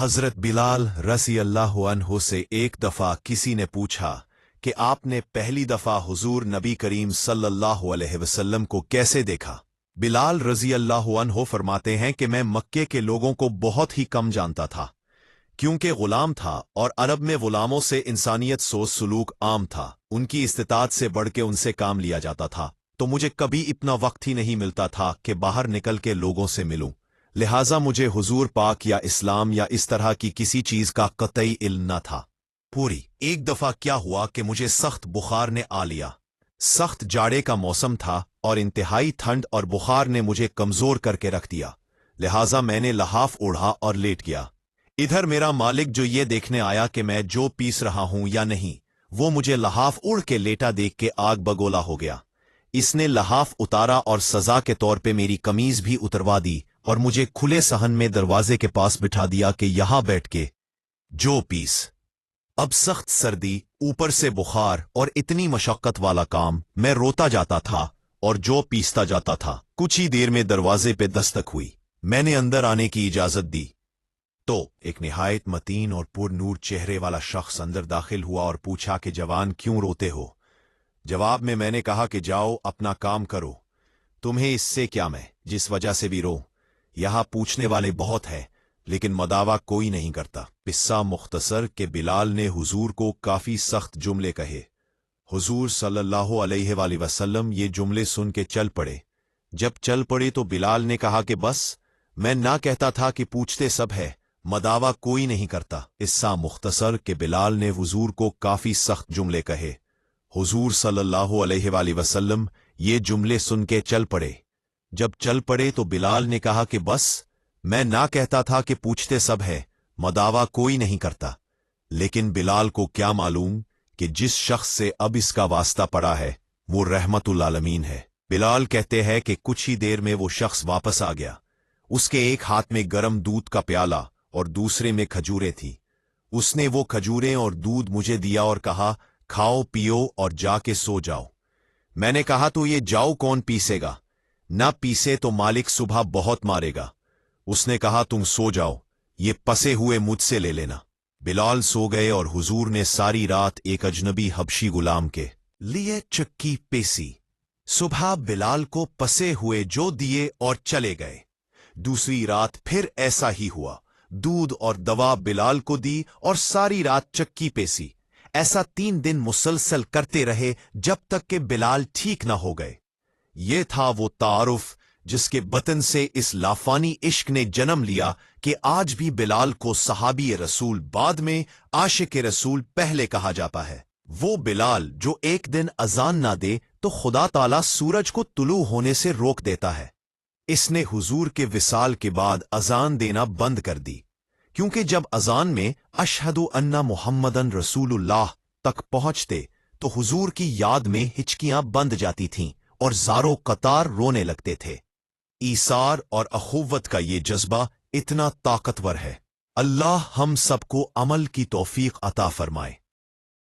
हजरत बिलाल रज़ी अल्लाह अन्हु से एक दफा किसी ने पूछा कि आपने पहली दफा हुजूर नबी करीम सल्लल्लाहु अलैहि वसल्लम को कैसे देखा। बिलाल रज़ी अल्लाह अन्हु फरमाते हैं कि मैं मक्के के लोगों को बहुत ही कम जानता था, क्योंकि गुलाम था और अरब में गुलामों से इंसानियत सोच सुलूक आम था। उनकी इस्तिताअत से बढ़ के उनसे काम लिया जाता था, तो मुझे कभी इतना वक्त ही नहीं मिलता था कि बाहर निकल के लोगों से मिलूं। लिहाजा मुझे हुजूर पाक या इस्लाम या इस तरह की किसी चीज का कतई इल्म न था। पूरी एक दफा क्या हुआ कि मुझे सख्त बुखार ने आ लिया। सख्त जाड़े का मौसम था और इंतहाई ठंड और बुखार ने मुझे कमजोर करके रख दिया। लिहाजा मैंने लहाफ ओढ़ा और लेट गया। इधर मेरा मालिक जो ये देखने आया कि मैं जो पीस रहा हूं या नहीं, वो मुझे लहाफ ओढ़ के लेटा देख के आग बगोला हो गया। इसने लहाफ उतारा और सजा के तौर पे मेरी कमीज भी उतरवा दी और मुझे खुले सहन में दरवाजे के पास बिठा दिया कि यहां बैठ के जो पीस। अब सख्त सर्दी, ऊपर से बुखार और इतनी मशक्कत वाला काम, मैं रोता जाता था और जो पीसता जाता था। कुछ ही देर में दरवाजे पे दस्तक हुई। मैंने अंदर आने की इजाजत दी तो एक निहायत मतीन और पुरनूर चेहरे वाला शख्स अंदर दाखिल हुआ और पूछा कि जवान क्यों रोते हो। जवाब में मैंने कहा कि जाओ अपना काम करो, तुम्हें इससे क्या, मैं जिस वजह से भी रो। यहां पूछने वाले बहुत हैं लेकिन मदावा कोई नहीं करता। किस्सा मुख्तसर के बिलाल ने हुजूर को काफी सख्त जुमले कहे। हुजूर सल्लल्लाहु अलैहि वसल्लम ये जुमले सुन के चल पड़े। जब चल पड़े तो बिलाल ने कहा कि बस, मैं ना कहता था कि पूछते सब है, मदावा कोई नहीं करता। किस्सा मुख्तसर के बिलाल ने हुजूर को काफी सख्त जुमले कहे। हुजूर सल्लल्लाहु अलैहि वसल्लम ये जुमले सुन के चल पड़े। जब चल पड़े तो बिलाल ने कहा कि बस, मैं ना कहता था कि पूछते सब है, मदावा कोई नहीं करता। लेकिन बिलाल को क्या मालूम कि जिस शख्स से अब इसका वास्ता पड़ा है वो रहमतुल आलमीन है। बिलाल कहते हैं कि कुछ ही देर में वो शख्स वापस आ गया। उसके एक हाथ में गरम दूध का प्याला और दूसरे में खजूरें थी। उसने वो खजूरें और दूध मुझे दिया और कहा, खाओ पियो और जाके सो जाओ। मैंने कहा, तो ये जाओ कौन पीसेगा? ना पीसे तो मालिक सुबह बहुत मारेगा। उसने कहा, तुम सो जाओ, ये पसे हुए मुझसे ले लेना। बिलाल सो गए और हुजूर ने सारी रात एक अजनबी हबशी गुलाम के लिए चक्की पेसी। सुबह बिलाल को पसे हुए जो दिए और चले गए। दूसरी रात फिर ऐसा ही हुआ। दूध और दवा बिलाल को दी और सारी रात चक्की पेसी। ऐसा 3 दिन मुसलसल करते रहे जब तक कि बिलाल ठीक न हो गए। ये था वो तारुफ जिसके बतन से इस लाफानी इश्क ने जन्म लिया कि आज भी बिलाल को सहाबी रसूल, बाद में आशिक रसूल पहले कहा जाता है। वो बिलाल जो एक दिन अजान ना दे तो खुदा ताला सूरज को तुलू होने से रोक देता है। इसने हुजूर के विसाल के बाद अजान देना बंद कर दी, क्योंकि जब अजान में अशहदु अन्ना मुहम्मदन रसूलुल्लाह तक पहुंचते तो हुजूर की याद में हिचकियां बंद जाती थीं और ज़ारो कतार रोने लगते थे। ईसार और अखुव्वत का ये जज्बा इतना ताकतवर है। अल्लाह हम सबको अमल की तौफीक अता फरमाए।